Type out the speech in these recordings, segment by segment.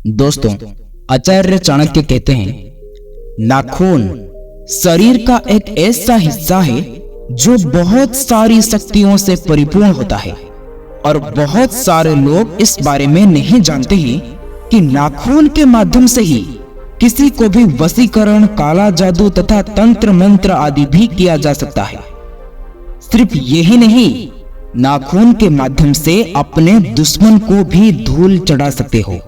दोस्तों, आचार्य चाणक्य कहते हैं, नाखून शरीर का एक ऐसा हिस्सा है जो बहुत सारी शक्तियों से परिपूर्ण होता है और बहुत सारे लोग इस बारे में नहीं जानते हैं कि नाखून के माध्यम से ही किसी को भी वशीकरण, काला जादू तथा तंत्र मंत्र आदि भी किया जा सकता है। सिर्फ यही नहीं, नाखून के माध्यम से अपने दुश्मन को भी धूल चढ़ा सकते हो।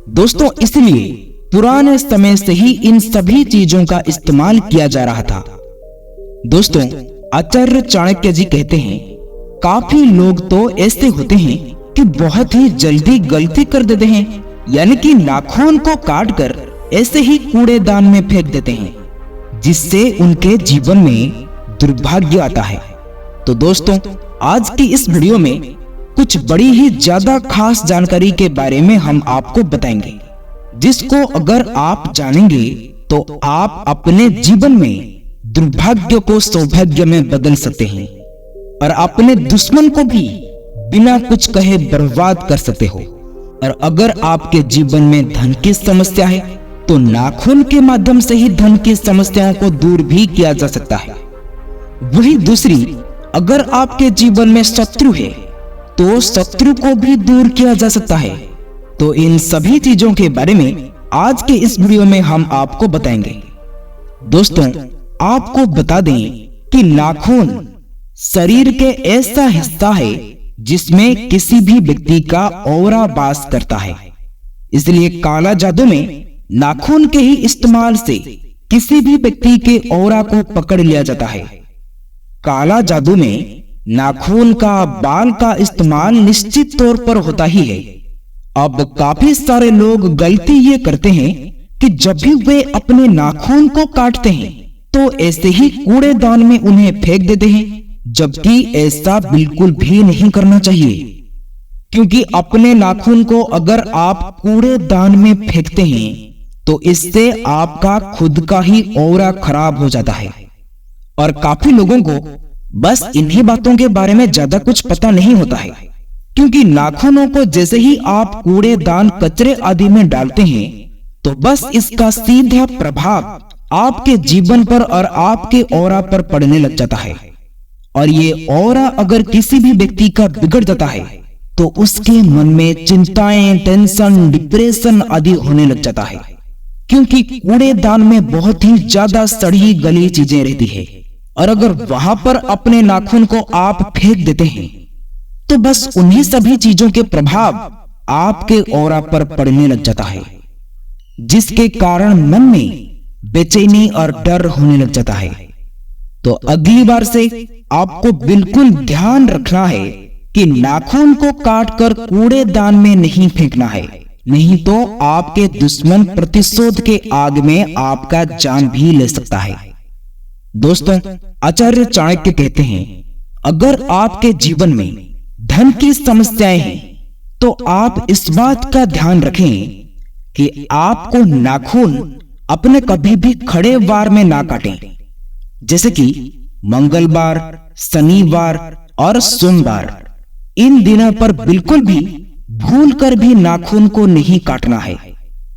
दोस्तों, इसलिए पुराने समय से ही इन सभी चीजों का इस्तेमाल किया जा रहा था। दोस्तों, आचार्य चाणक्य जी कहते हैं, काफी लोग तो ऐसे होते हैं कि बहुत ही जल्दी गलती कर देते हैं, यानी कि नाखून को काटकर ऐसे ही कूड़ेदान में फेंक देते हैं, जिससे उनके जीवन में दुर्भाग्य आता है। तो दोस्तों, आज की इस वीडियो में कुछ बड़ी ही ज्यादा खास जानकारी के बारे में हम आपको बताएंगे, जिसको अगर आप जानेंगे तो आप अपने जीवन में दुर्भाग्य को सौभाग्य में बदल सकते हैं और अपने दुश्मन को भी बिना कुछ कहे बर्बाद कर सकते हो। और अगर आपके जीवन में धन की समस्या है तो नाखून के माध्यम से ही धन की समस्याओं को दूर भी किया जा सकता है। वही दूसरी, अगर आपके जीवन में शत्रु है तो शत्रु को भी दूर किया जा सकता है। तो इन सभी चीजों के बारे में आज के इस वीडियो में हम आपको बताएंगे। दोस्तों, आपको बता दें कि नाखून शरीर के ऐसा हिस्सा है जिसमें किसी भी व्यक्ति का ऑरा वास करता है। इसलिए काला जादू में नाखून के ही इस्तेमाल से किसी भी व्यक्ति के ऑरा को पकड़ लिया जाता है। काला जादू में नाखून का, बाल का इस्तेमाल निश्चित तौर पर होता ही है। अब काफी सारे लोग गलती ये करते हैं कि जब भी वे अपने नाखून को काटते हैं तो ऐसे ही कूड़ेदान में उन्हें फेंक देते हैं, जबकि ऐसा बिल्कुल भी नहीं करना चाहिए। क्योंकि अपने नाखून को अगर आप कूड़ेदान में फेंकते हैं तो इससे आपका खुद का ही ऑरा खराब हो जाता है। और काफी लोगों को बस इन्हीं बातों के बारे में ज्यादा कुछ पता नहीं होता है, क्योंकि नाखूनों को जैसे ही आप कूड़ेदान, कचरे आदि में डालते हैं तो बस इसका सीधा प्रभाव आपके जीवन पर और आपके ऑरा पर पड़ने लग जाता है। और ये ऑरा अगर किसी भी व्यक्ति का बिगड़ जाता है तो उसके मन में चिंताएं, टेंशन, डिप्रेशन आदि होने लग जाता है, क्योंकि कूड़ेदान में बहुत ही ज्यादा सड़ी गली चीजें रहती है। और अगर वहां पर अपने नाखून को आप फेंक देते हैं तो बस उन्हीं सभी चीजों के प्रभाव आपके ऑरा पर पड़ने लग जाता है, जिसके कारण मन में बेचैनी और डर होने लग जाता है। तो अगली बार से आपको बिल्कुल ध्यान रखना है कि नाखून को काटकर कूड़ेदान में नहीं फेंकना है, नहीं तो आपके दुश्मन प्रतिशोध के आग में आपका जान भी ले सकता है। दोस्तों, आचार्य चाणक्य कहते हैं, अगर आपके जीवन में धन की समस्याएं हैं तो आप इस बात का ध्यान रखें कि आपको नाखून अपने कभी भी खड़े वार में ना काटें, जैसे कि मंगलवार, शनिवार और सोमवार। इन दिनों पर बिल्कुल भी भूल कर भी नाखून को नहीं काटना है,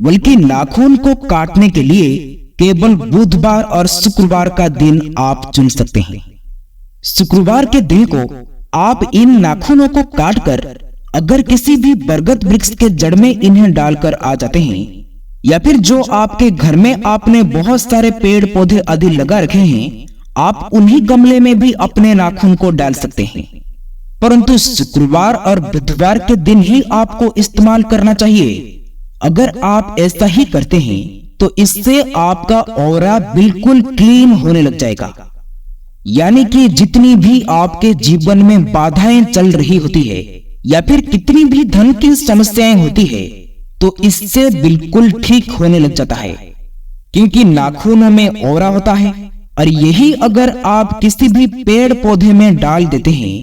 बल्कि नाखून को काटने के लिए केवल बुधवार और शुक्रवार का दिन आप चुन सकते हैं। शुक्रवार के दिन को आप इन नाखूनों को काटकर अगर किसी भी बरगद वृक्ष के जड़ में इन्हें डालकर आ जाते हैं, या फिर जो आपके घर में आपने बहुत सारे पेड़ पौधे आदि लगा रखे हैं, आप उन्हीं गमले में भी अपने नाखून को डाल सकते हैं। परंतु शुक्रवार और बुधवार के दिन ही आपको इस्तेमाल करना चाहिए। अगर आप ऐसा ही करते हैं तो इससे आपका ऑरा बिल्कुल क्लीन होने लग जाएगा। यानी कि जितनी भी आपके जीवन में बाधाएं चल रही होती है या फिर कितनी भी धन की समस्याएं होती है, तो इससे बिल्कुल ठीक होने लग जाता है, क्योंकि नाखूनों में ऑरा होता है। और यही अगर आप किसी भी पेड़ पौधे में डाल देते हैं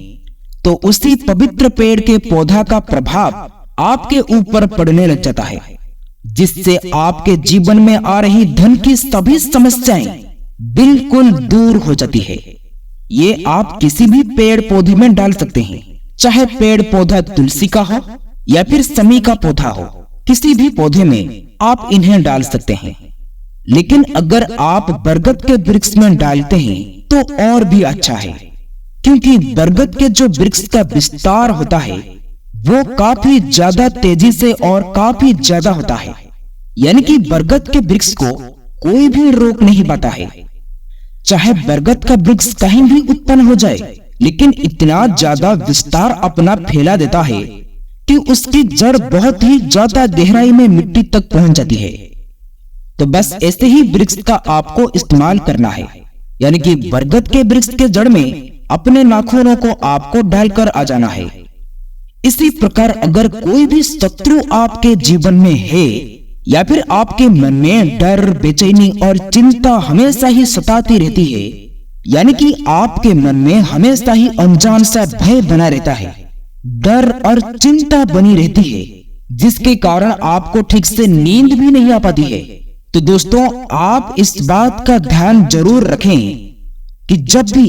तो उसी पवित्र पेड़ के पौधा का प्रभाव आपके ऊपर पड़ने लग जाता है, जिससे आपके जीवन में आ रही धन की सभी समस्याएं बिल्कुल दूर हो जाती है। ये आप किसी भी पेड़ पौधे में डाल सकते हैं, चाहे पेड़ पौधा तुलसी का हो या फिर समी का पौधा हो, किसी भी पौधे में आप इन्हें डाल सकते हैं। लेकिन अगर आप बरगद के वृक्ष में डालते हैं तो और भी अच्छा है, क्योंकि बरगद के जो वृक्ष का विस्तार होता है वो काफी ज्यादा तेजी से और काफी ज्यादा होता है। यानी कि बरगद के वृक्ष को कोई भी रोक नहीं पाता है। चाहे बरगद का वृक्ष कहीं भी उत्पन्न हो जाए, लेकिन इतना ज्यादा विस्तार अपना फैला देता है कि उसकी जड़ बहुत ही ज्यादा गहराई में मिट्टी तक पहुंच जाती है। तो बस ऐसे ही वृक्ष का आपको इस्तेमाल करना है। यानी कि बरगद के वृक्ष के जड़ में अपने नाखूनों को आपको डालकर आ जाना है। इसी प्रकार अगर कोई भी शत्रु आपके जीवन में है या फिर आपके मन में डर, बेचैनी और चिंता हमेशा ही सताती रहती है, यानी कि आपके मन में हमेशा ही अनजान सा भय बना रहता है, डर और चिंता बनी रहती है, जिसके कारण आपको ठीक से नींद भी नहीं आ पाती है, तो दोस्तों आप इस बात का ध्यान जरूर रखें कि जब भी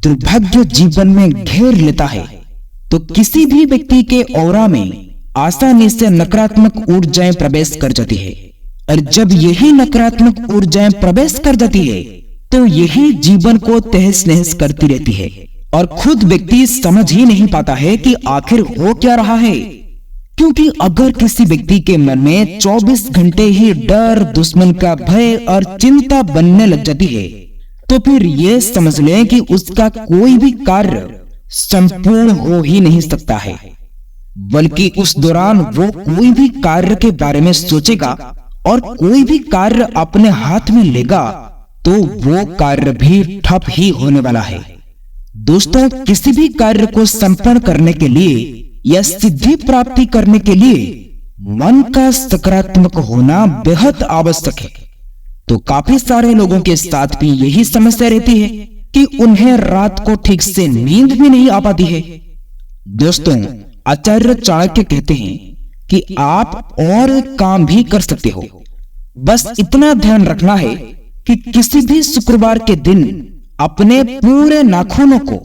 दुर्भाग्य जीवन में घेर लेता है तो किसी भी व्यक्ति के ऑरा में आसानी से नकारात्मक ऊर्जाएं प्रवेश कर जाती है। और जब यही नकारात्मक ऊर्जाएं प्रवेश कर जाती है तो यही जीवन को तहस नहस करती रहती है और खुद व्यक्ति समझ ही नहीं पाता है कि आखिर हो क्या रहा है। क्योंकि अगर किसी व्यक्ति के मन में 24 घंटे ही डर, दुश्मन का भय और चिंता बनने लग जाती है तो फिर ये समझ लें कि उसका कोई भी कार्य संपूर्ण हो ही नहीं सकता है, बल्कि उस दौरान वो कोई भी कार्य के बारे में सोचेगा और कोई भी कार्य अपने हाथ में लेगा तो वो कार्य भी ठप ही होने वाला है। दोस्तों किसी भी कार्य को संपन्न करने के लिए या सिद्धि प्राप्ति करने के लिए मन का सकारात्मक होना बेहद आवश्यक है। तो काफी सारे लोगों के साथ भी यही समस्या रहती है कि उन्हें रात को ठीक से नींद भी नहीं आ पाती है। दोस्तों आचार्य चाणक्य कहते हैं कि आप और एक काम भी कर सकते हो, बस इतना ध्यान रखना है कि किसी भी शुक्रवार के दिन अपने पूरे नाखूनों को,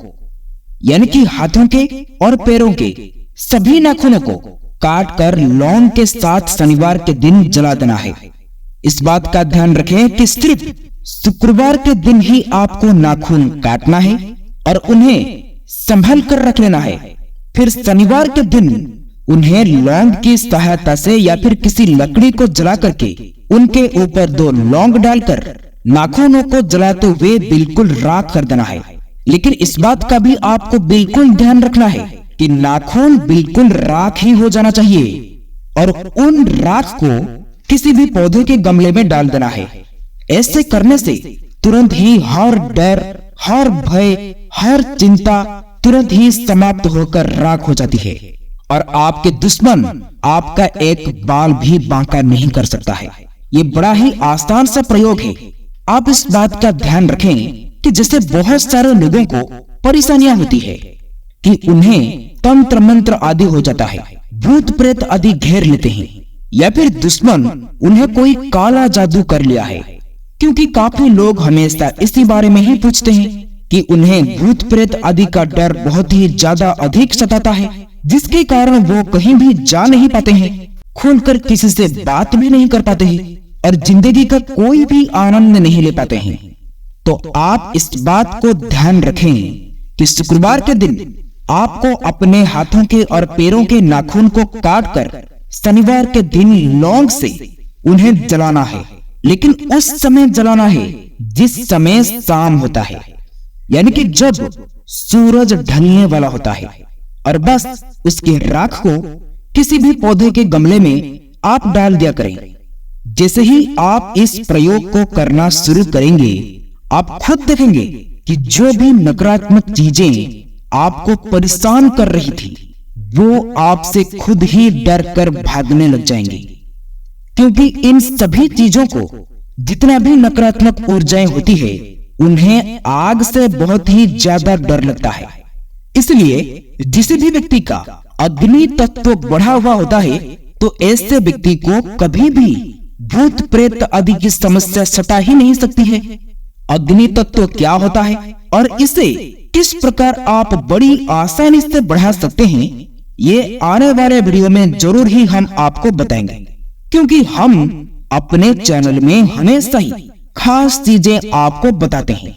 यानी कि हाथों के और पैरों के सभी नाखूनों को काट कर लौंग के साथ शनिवार के दिन जला देना है। इस बात का ध्यान रखें कि सिर्फ शुक्रवार के दिन ही आपको नाखून काटना है और उन्हें संभल कर रख लेना है। फिर शनिवार के दिन उन्हें लौंग की सहायता से या फिर किसी लकड़ी को जला करके उनके ऊपर 2 लौंग डालकर नाखूनों को जलाते हुए बिल्कुल राख कर देना है। लेकिन इस बात का भी आपको बिल्कुल ध्यान रखना है कि नाखून बिल्कुल राख ही हो जाना चाहिए और उन राख को किसी भी पौधे के गमले में डाल देना है। ऐसे करने से तुरंत ही हर डर, हर भय, हर चिंता तुरंत ही समाप्त होकर राख हो जाती है और आपके दुश्मन आपका एक बाल भी बांका नहीं कर सकता है। ये बड़ा ही आसान सा प्रयोग है। आप इस बात का ध्यान रखें कि जैसे बहुत सारे लोगों को परेशानियां होती है कि उन्हें तंत्र मंत्र आदि हो जाता है, भूत प्रेत आदि घेर लेते हैं या फिर दुश्मन उन्हें कोई काला जादू कर लिया है। क्योंकि काफी लोग हमेशा इसी बारे में ही पूछते हैं कि उन्हें भूत प्रेत आदि का डर बहुत ही ज्यादा अधिक सताता है, जिसके कारण वो कहीं भी जा नहीं पाते हैं, खुलकर किसी से बात भी नहीं कर पाते हैं और जिंदगी का कोई भी आनंद नहीं ले पाते हैं। तो आप इस बात को ध्यान रखें कि शुक्रवार के दिन आपको अपने हाथों के और पैरों के नाखून को काट कर शनिवार के दिन लौंग से उन्हें जलाना है। लेकिन उस समय जलाना है जिस समय शाम होता है, यानी कि जब सूरज ढलने वाला होता है। और बस उसके राख को किसी भी पौधे के गमले में आप डाल दिया करें। जैसे ही आप इस प्रयोग को करना शुरू करेंगे, आप खुद देखेंगे कि जो भी नकारात्मक चीजें आपको परेशान कर रही थी वो आपसे खुद ही डर कर भागने लग जाएंगी। क्योंकि इन सभी चीजों को, जितना भी नकारात्मक ऊर्जाएं होती है, उन्हें आग से बहुत ही ज्यादा डर लगता है। इसलिए जिस भी व्यक्ति का अग्नि तत्व बढ़ा हुआ होता है तो ऐसे व्यक्ति को कभी भी भूत प्रेत आदि की समस्या सता ही नहीं सकती है। अग्नि तत्व क्या होता है और इसे किस प्रकार आप बड़ी आसानी से बढ़ा सकते हैं, ये आने वाले वीडियो में जरूर ही हम आपको बताएंगे, क्योंकि हम अपने चैनल में हमेशा ही खास चीजें आपको बताते हैं।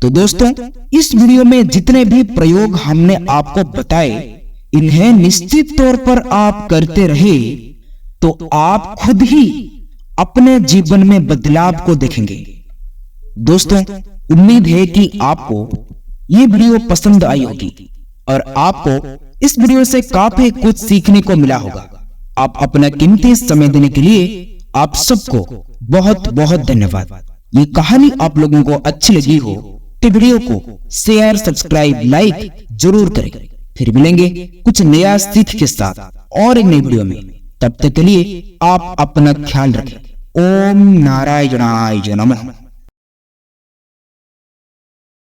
तो दोस्तों, इस वीडियो में जितने भी प्रयोग हमने आपको बताए, इन्हें निश्चित तौर पर आप करते रहे तो आप खुद ही अपने जीवन में बदलाव को देखेंगे। दोस्तों, उम्मीद है कि आपको ये वीडियो पसंद आई होगी और आपको इस वीडियो से काफी कुछ सीखने को मिला होगा। आप अपना कीमती समय देने के लिए आप सबको बहुत बहुत धन्यवाद। ये कहानी आप लोगों को अच्छी लगी हो तो वीडियो को शेयर, सब्सक्राइब, लाइक जरूर करें। फिर मिलेंगे कुछ नया सीख के साथ और एक नई वीडियो में। तब तक के लिए आप अपना ख्याल रखें। ओम नारायणाय नमः।